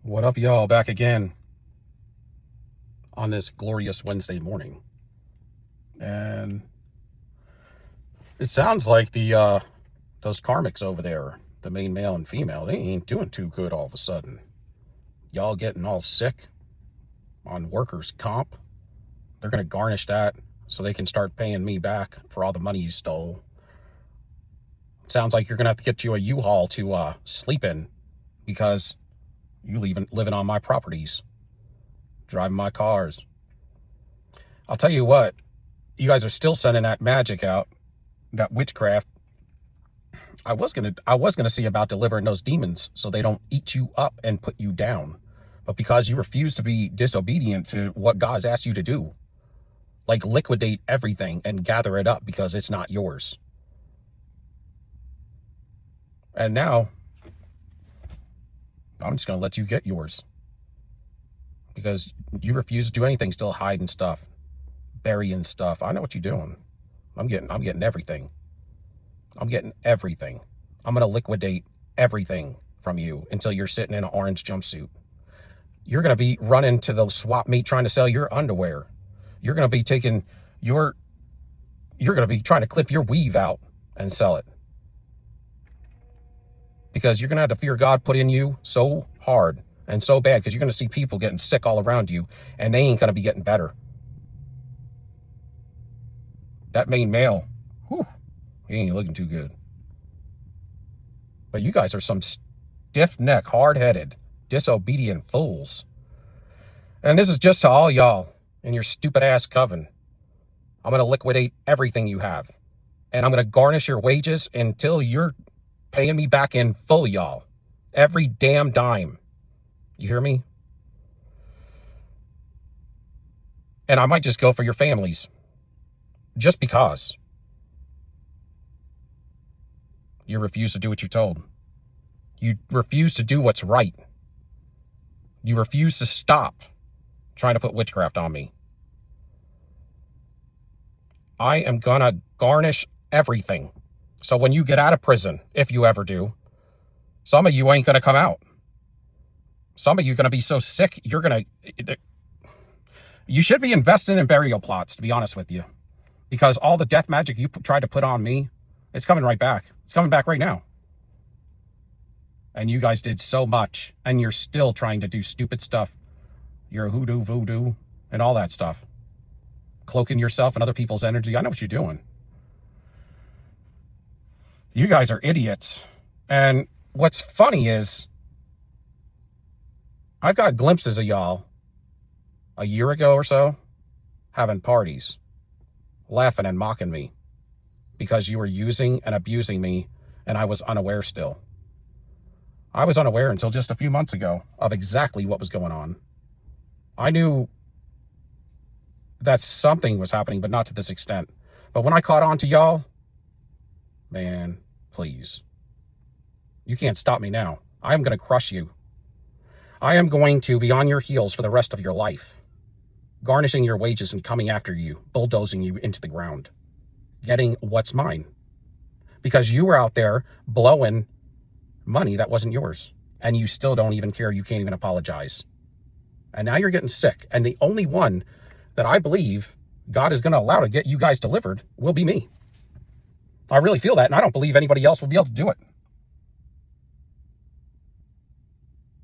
What up, y'all? Back again on this glorious Wednesday morning. And it sounds like those karmics over there, the main male and female, they ain't doing too good all of a sudden. Y'all getting all sick on workers' comp. They're going to garnish that so they can start paying me back for all the money you stole. Sounds like you're going to have to get you a U-Haul to sleep in because you living on my properties, driving my cars. I'll tell you what, you guys are still sending that magic out, that witchcraft. I was gonna see about delivering those demons so they don't eat you up and put you down. But because you refuse to be disobedient to what God's asked you to do, like liquidate everything and gather it up because it's not yours. And now I'm just going to let you get yours because you refuse to do anything, still hiding stuff, burying stuff. I know what you're doing. I'm getting everything. I'm getting everything. I'm going to liquidate everything from you until you're sitting in an orange jumpsuit. You're going to be running to the swap meet trying to sell your underwear. You're going to be you're going to be trying to clip your weave out and sell it. Because you're going to have to fear God put in you so hard and so bad because you're going to see people getting sick all around you and they ain't going to be getting better. That main male, whew, he ain't looking too good. But you guys are some stiff-necked, hard-headed, disobedient fools. And this is just to all y'all in your stupid-ass coven. I'm going to liquidate everything you have. And I'm going to garnish your wages until you're paying me back in full, y'all. Every damn dime. You hear me? And I might just go for your families. Just because. You refuse to do what you're told. You refuse to do what's right. You refuse to stop trying to put witchcraft on me. I am gonna garnish everything. So when you get out of prison, if you ever do, some of you ain't going to come out. Some of you are going to be so sick, you should be investing in burial plots, to be honest with you. Because all the death magic you tried to put on me, it's coming right back. It's coming back right now. And you guys did so much, and you're still trying to do stupid stuff. You're hoodoo, voodoo, and all that stuff. Cloaking yourself and other people's energy. I know what you're doing. You guys are idiots. And what's funny is I've got glimpses of y'all a year ago or so having parties, laughing and mocking me because you were using and abusing me and I was unaware still. I was unaware until just a few months ago of exactly what was going on. I knew that something was happening, but not to this extent. But when I caught on to y'all, man, please. You can't stop me now. I am going to crush you. I am going to be on your heels for the rest of your life, garnishing your wages and coming after you, bulldozing you into the ground, getting what's mine. Because you were out there blowing money that wasn't yours, and you still don't even care. You can't even apologize. And now you're getting sick. And the only one that I believe God is going to allow to get you guys delivered will be me. I really feel that, and I don't believe anybody else will be able to do it.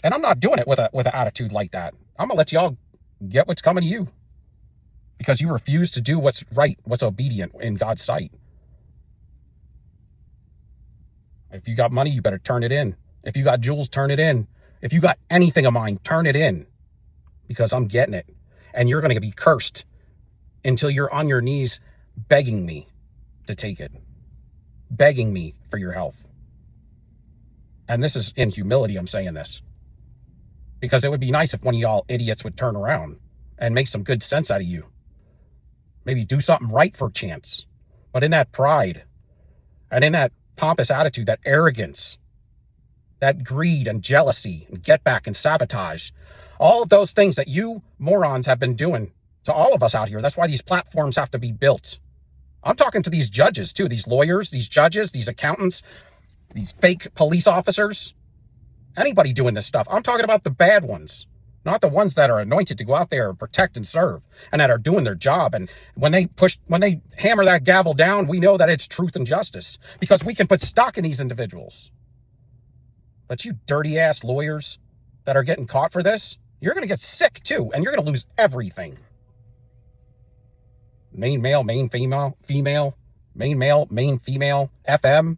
And I'm not doing it with an attitude like that. I'm going to let y'all get what's coming to you because you refuse to do what's right, what's obedient in God's sight. If you got money, you better turn it in. If you got jewels, turn it in. If you got anything of mine, turn it in because I'm getting it. And you're going to be cursed until you're on your knees begging me to take it. Begging me for your health. And this is in humility I'm saying this. Because it would be nice if one of y'all idiots would turn around and make some good sense out of you. Maybe do something right for a chance. But in that pride and in that pompous attitude, that arrogance, that greed and jealousy and get back and sabotage, all of those things that you morons have been doing to all of us out here. That's why these platforms have to be built. I'm talking to these judges too, these lawyers, these judges, these accountants, these fake police officers. Anybody doing this stuff. I'm talking about the bad ones, not the ones that are anointed to go out there and protect and serve and that are doing their job. And when they hammer that gavel down, we know that it's truth and justice because we can put stock in these individuals. But you dirty ass lawyers that are getting caught for this, you're going to get sick too, and you're going to lose everything. Main male, main female, main male, main female, FM.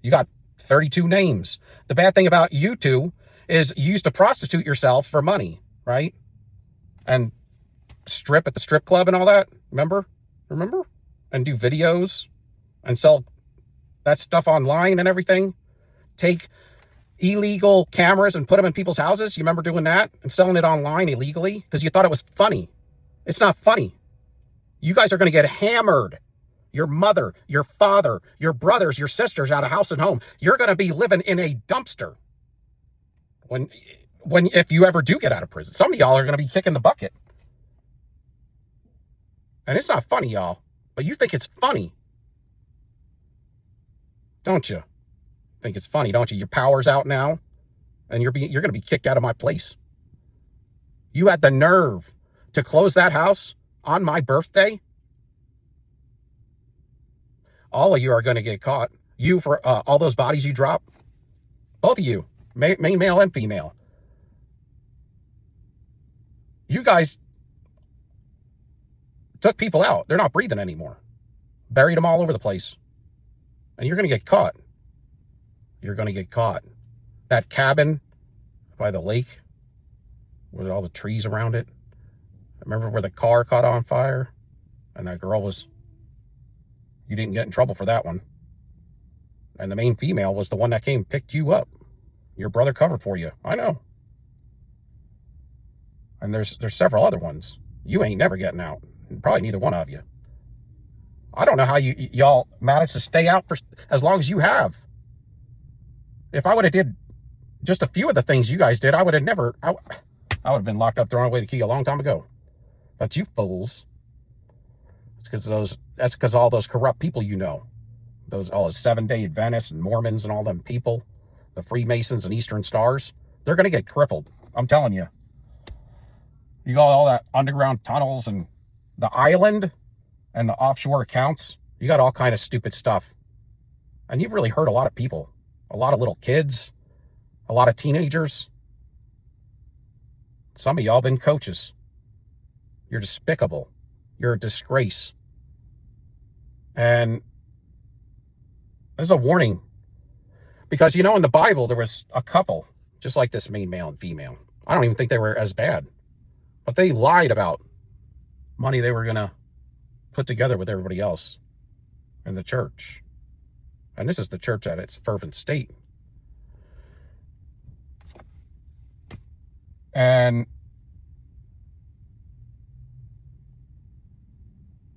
You got 32 names. The bad thing about you two is you used to prostitute yourself for money, right? And strip at the strip club and all that. Remember? And do videos and sell that stuff online and everything. Take illegal cameras and put them in people's houses. You remember doing that and selling it online illegally because you thought it was funny. It's not funny. You guys are going to get hammered. Your mother, your father, your brothers, your sisters out of house and home. You're going to be living in a dumpster if you ever do get out of prison. Some of y'all are going to be kicking the bucket. And it's not funny, y'all. But you think it's funny. Don't you? Think it's funny, don't you? Your power's out now. And you're going to be kicked out of my place. You had the nerve to close that house on my birthday. All of you are going to get caught. You for all those bodies you drop. Both of you. Main male and female. You guys took people out. They're not breathing anymore. Buried them all over the place. And you're going to get caught. You're going to get caught. That cabin by the lake with all the trees around it. Remember where the car caught on fire? And that girl was... You didn't get in trouble for that one. And the main female was the one that came and picked you up. Your brother covered for you. I know. And there's several other ones. You ain't never getting out. Probably neither one of you. I don't know how y'all managed to stay out for as long as you have. If I would have did just a few of the things you guys did, I would have never... I would have been locked up, thrown away the key a long time ago. But you fools... That's because all those corrupt people you know. All those Seventh-day Adventists and Mormons and all them people, the Freemasons and Eastern Stars, they're going to get crippled. I'm telling you. You got all that underground tunnels and the island and the offshore accounts. You got all kind of stupid stuff. And you've really hurt a lot of people. A lot of little kids. A lot of teenagers. Some of y'all been coaches. You're despicable. You're a disgrace. And there's a warning. Because, in the Bible, there was a couple, just like this main male and female. I don't even think they were as bad. But they lied about money they were going to put together with everybody else in the church. And this is the church at its fervent state. And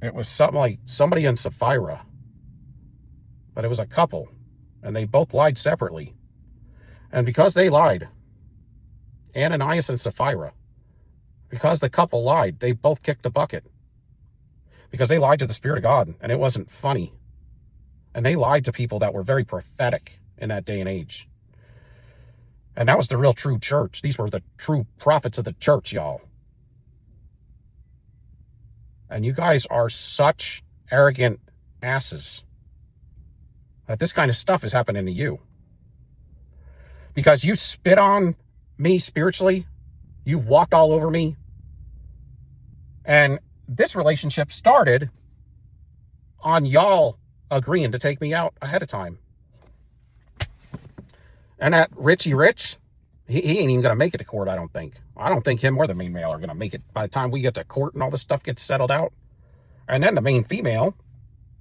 it was something like somebody in Sapphira. But it was a couple. And they both lied separately. And because they lied, Ananias and Sapphira, because the couple lied, they both kicked the bucket. Because they lied to the Spirit of God, and it wasn't funny. And they lied to people that were very prophetic in that day and age. And that was the real true church. These were the true prophets of the church, y'all. And you guys are such arrogant asses that this kind of stuff is happening to you. Because you spit on me spiritually. You've walked all over me. And this relationship started on y'all agreeing to take me out ahead of time. And that Richie Rich, he ain't even going to make it to court, I don't think. I don't think him or the main male are going to make it by the time we get to court and all this stuff gets settled out. And then the main female,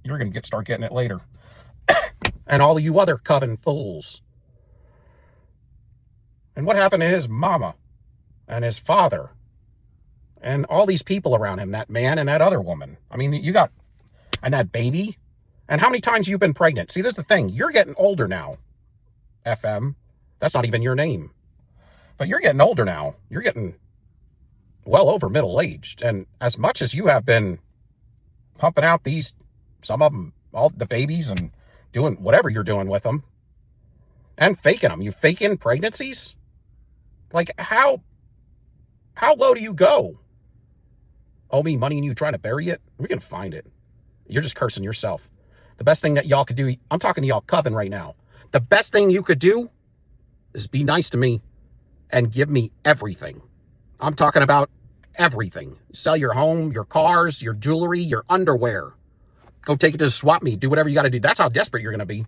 you're going to start getting it later. And all of you other coven fools. And what happened to his mama and his father and all these people around him, that man and that other woman? I mean, you got, and that baby. And how many times you've been pregnant? See, this is the thing. You're getting older now, FM. That's not even your name. But you're getting older now. You're getting well over middle-aged. And as much as you have been pumping out some of them, all the babies and doing whatever you're doing with them, And faking them. You fake in pregnancies? Like, how low do you go? Owe me money and you trying to bury it? We can find it. You're just cursing yourself. The best thing that y'all could do, I'm talking to y'all coven right now. The best thing you could do is be nice to me and give me everything. I'm talking about everything. Sell your home, your cars, your jewelry, your underwear. Go take it to the swap meet. Do whatever you got to do. That's how desperate you're going to be.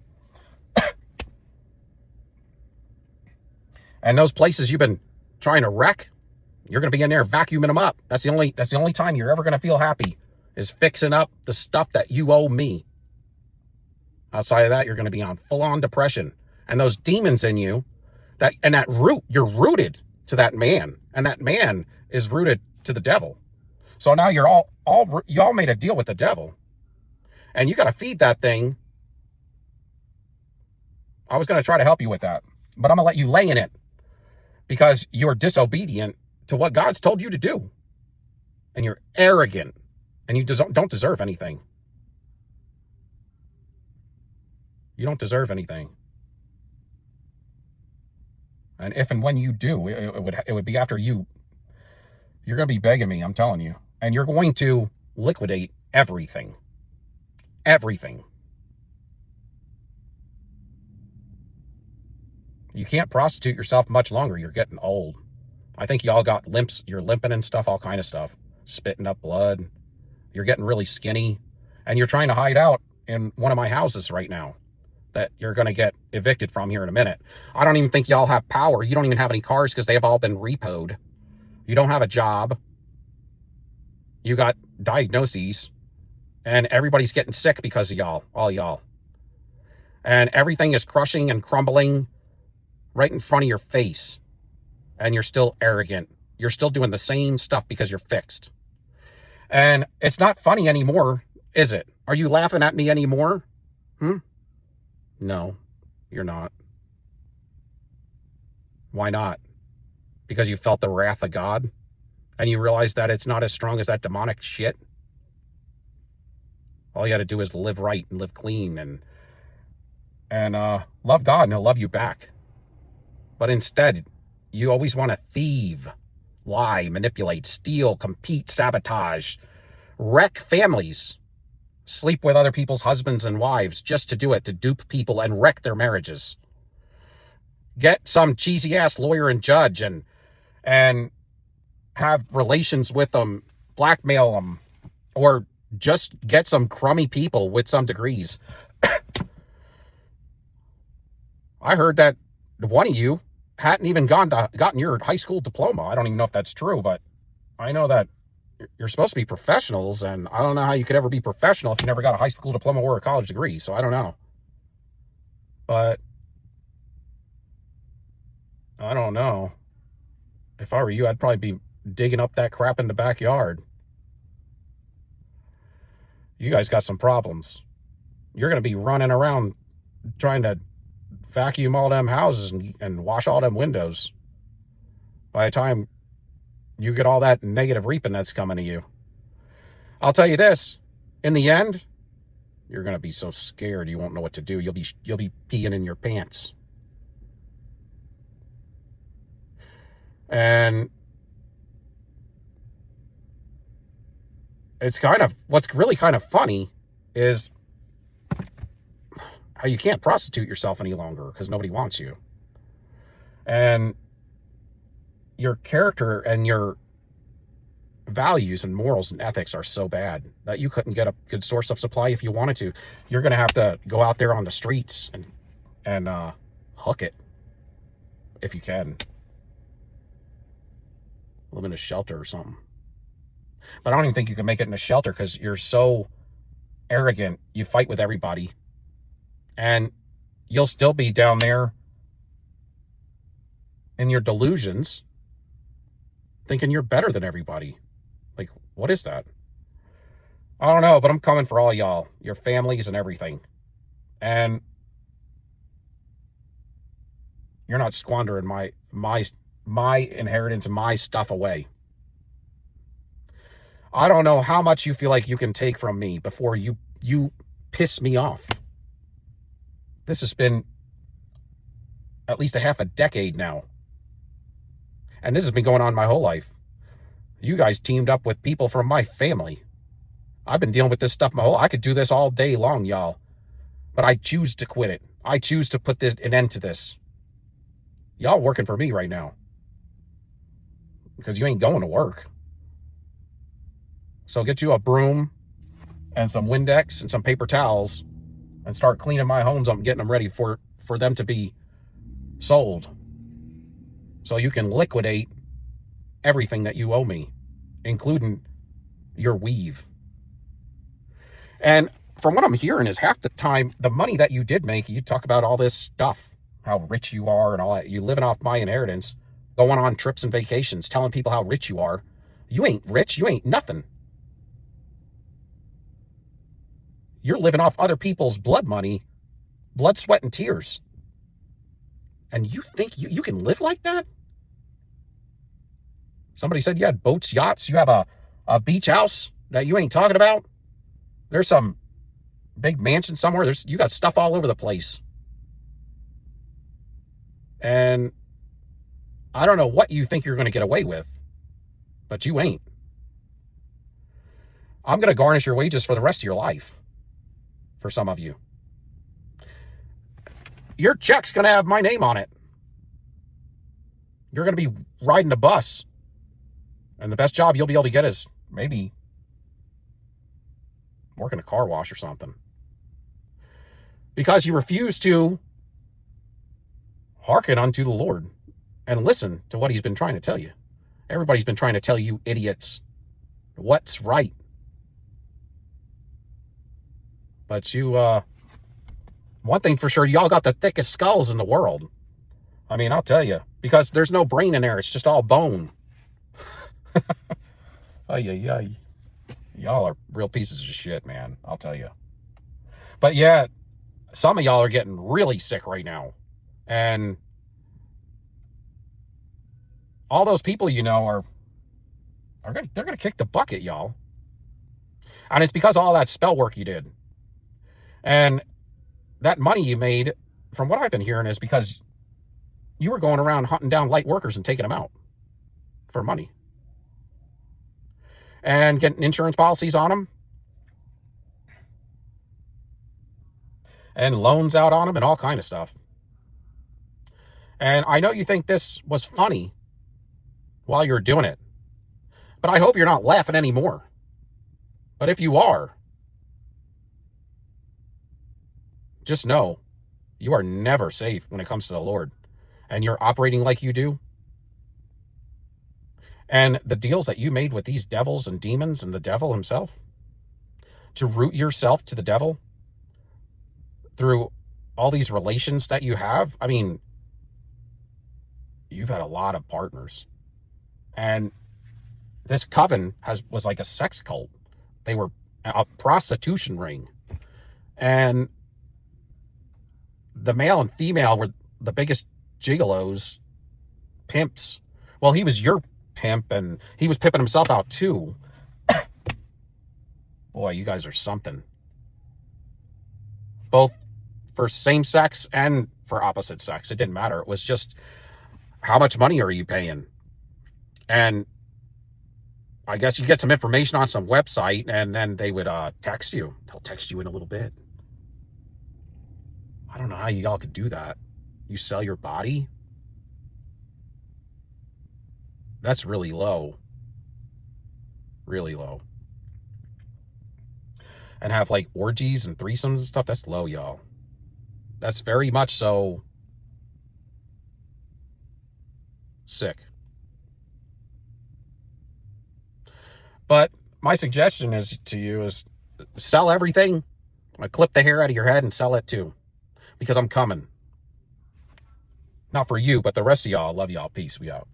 And those places you've been trying to wreck, you're going to be in there vacuuming them up. That's the only time you're ever going to feel happy, is fixing up the stuff that you owe me. Outside of that, you're going to be on full-on depression. And those demons in you, you're rooted to that man. And that man is rooted to the devil. So now y'all made a deal with the devil. And you got to feed that thing. I was going to try to help you with that, but I'm going to let you lay in it because you're disobedient to what God's told you to do. And you're arrogant and you don't deserve anything. You don't deserve anything. And if and when you do, it would be after you're going to be begging me, I'm telling you. And you're going to liquidate everything. Everything. You can't prostitute yourself much longer. You're getting old. I think y'all got limps. You're limping and stuff, all kind of stuff. Spitting up blood. You're getting really skinny. And you're trying to hide out in one of my houses right now that you're going to get evicted from here in a minute. I don't even think y'all have power. You don't even have any cars because they have all been repoed. You don't have a job. You got diagnoses. And everybody's getting sick because of y'all, all y'all. And everything is crushing and crumbling right in front of your face. And you're still arrogant. You're still doing the same stuff because you're fixed. And it's not funny anymore, is it? Are you laughing at me anymore? No, you're not. Why not? Because you felt the wrath of God? And you realize that it's not as strong as that demonic shit? All you got to do is live right and live clean and love God and he'll love you back. But instead, you always want to thieve, lie, manipulate, steal, compete, sabotage, wreck families, sleep with other people's husbands and wives just to do it, to dupe people and wreck their marriages. Get some cheesy ass lawyer and judge and have relations with them, blackmail them, or just get some crummy people with some degrees. I heard that one of you hadn't even gotten your high school diploma. I don't even know if that's true, but I know that you're supposed to be professionals, and I don't know how you could ever be professional if you never got a high school diploma or a college degree, so I don't know. But I don't know. If I were you, I'd probably be digging up that crap in the backyard. You guys got some problems. You're going to be running around trying to vacuum all them houses and wash all them windows by the time you get all that negative reaping that's coming to you. I'll tell you this, in the end, you're going to be so scared you won't know what to do. You'll be peeing in your pants. And what's really kind of funny is how you can't prostitute yourself any longer because nobody wants you. And your character and your values and morals and ethics are so bad that you couldn't get a good source of supply if you wanted to. You're going to have to go out there on the streets and hook it if you can. Live in a shelter or something. But I don't even think you can make it in a shelter because you're so arrogant. You fight with everybody. And you'll still be down there in your delusions thinking you're better than everybody. Like, what is that? I don't know, but I'm coming for all y'all, your families and everything. And you're not squandering my inheritance and my stuff away. I don't know how much you feel like you can take from me before you piss me off. This has been at least a half a decade now. And this has been going on my whole life. You guys teamed up with people from my family. I've been dealing with this stuff I could do this all day long, y'all. But I choose to quit it. I choose to put an end to this. Y'all working for me right now. Because you ain't going to work. So get you a broom and some Windex and some paper towels and start cleaning my homes up and getting them ready for them to be sold. So you can liquidate everything that you owe me, including your weave. And from what I'm hearing is half the time, the money that you did make, you talk about all this stuff, how rich you are and all that. You living off my inheritance, going on trips and vacations, telling people how rich you are. You ain't rich. You ain't nothing. You're living off other people's blood money, blood, sweat, and tears. And you think you can live like that? Somebody said you had boats, yachts. You have a beach house that you ain't talking about. There's some big mansion somewhere. You got stuff all over the place. And I don't know what you think you're going to get away with, but you ain't. I'm going to garnish your wages for the rest of your life. For some of you. Your check's going to have my name on it. You're going to be riding a bus. And the best job you'll be able to get is maybe working a car wash or something. Because you refuse to hearken unto the Lord and listen to what he's been trying to tell you. Everybody's been trying to tell you idiots what's right. But you, one thing for sure, y'all got the thickest skulls in the world. I mean, I'll tell you, because there's no brain in there. It's just all bone. Ay. Y'all are real pieces of shit, man. I'll tell you. But yeah, some of y'all are getting really sick right now. And all those people you know they're gonna kick the bucket, y'all. And it's because of all that spell work you did. And that money you made, from what I've been hearing, is because you were going around hunting down light workers and taking them out for money. And getting insurance policies on them. And loans out on them and all kind of stuff. And I know you think this was funny while you're doing it. But I hope you're not laughing anymore. But if you are, just know you are never safe when it comes to the Lord. And you're operating like you do. And the deals that you made with these devils and demons and the devil himself, to root yourself to the devil through all these relations that you have. I mean, you've had a lot of partners. And this coven was like a sex cult. They were a prostitution ring. And the male and female were the biggest gigolos, pimps. Well, he was your pimp, and he was pimping himself out too. Boy, you guys are something. Both for same sex and for opposite sex. It didn't matter. It was just, how much money are you paying? And I guess you get some information on some website, and then they would text you. They'll text you in a little bit. I don't know how y'all could do that. You sell your body? That's really low. Really low. And have like orgies and threesomes and stuff. That's low, y'all. That's very much so sick. But my suggestion to you is sell everything. Clip the hair out of your head and sell it too. Because I'm coming. Not for you, but the rest of y'all. Love y'all. Peace. We out.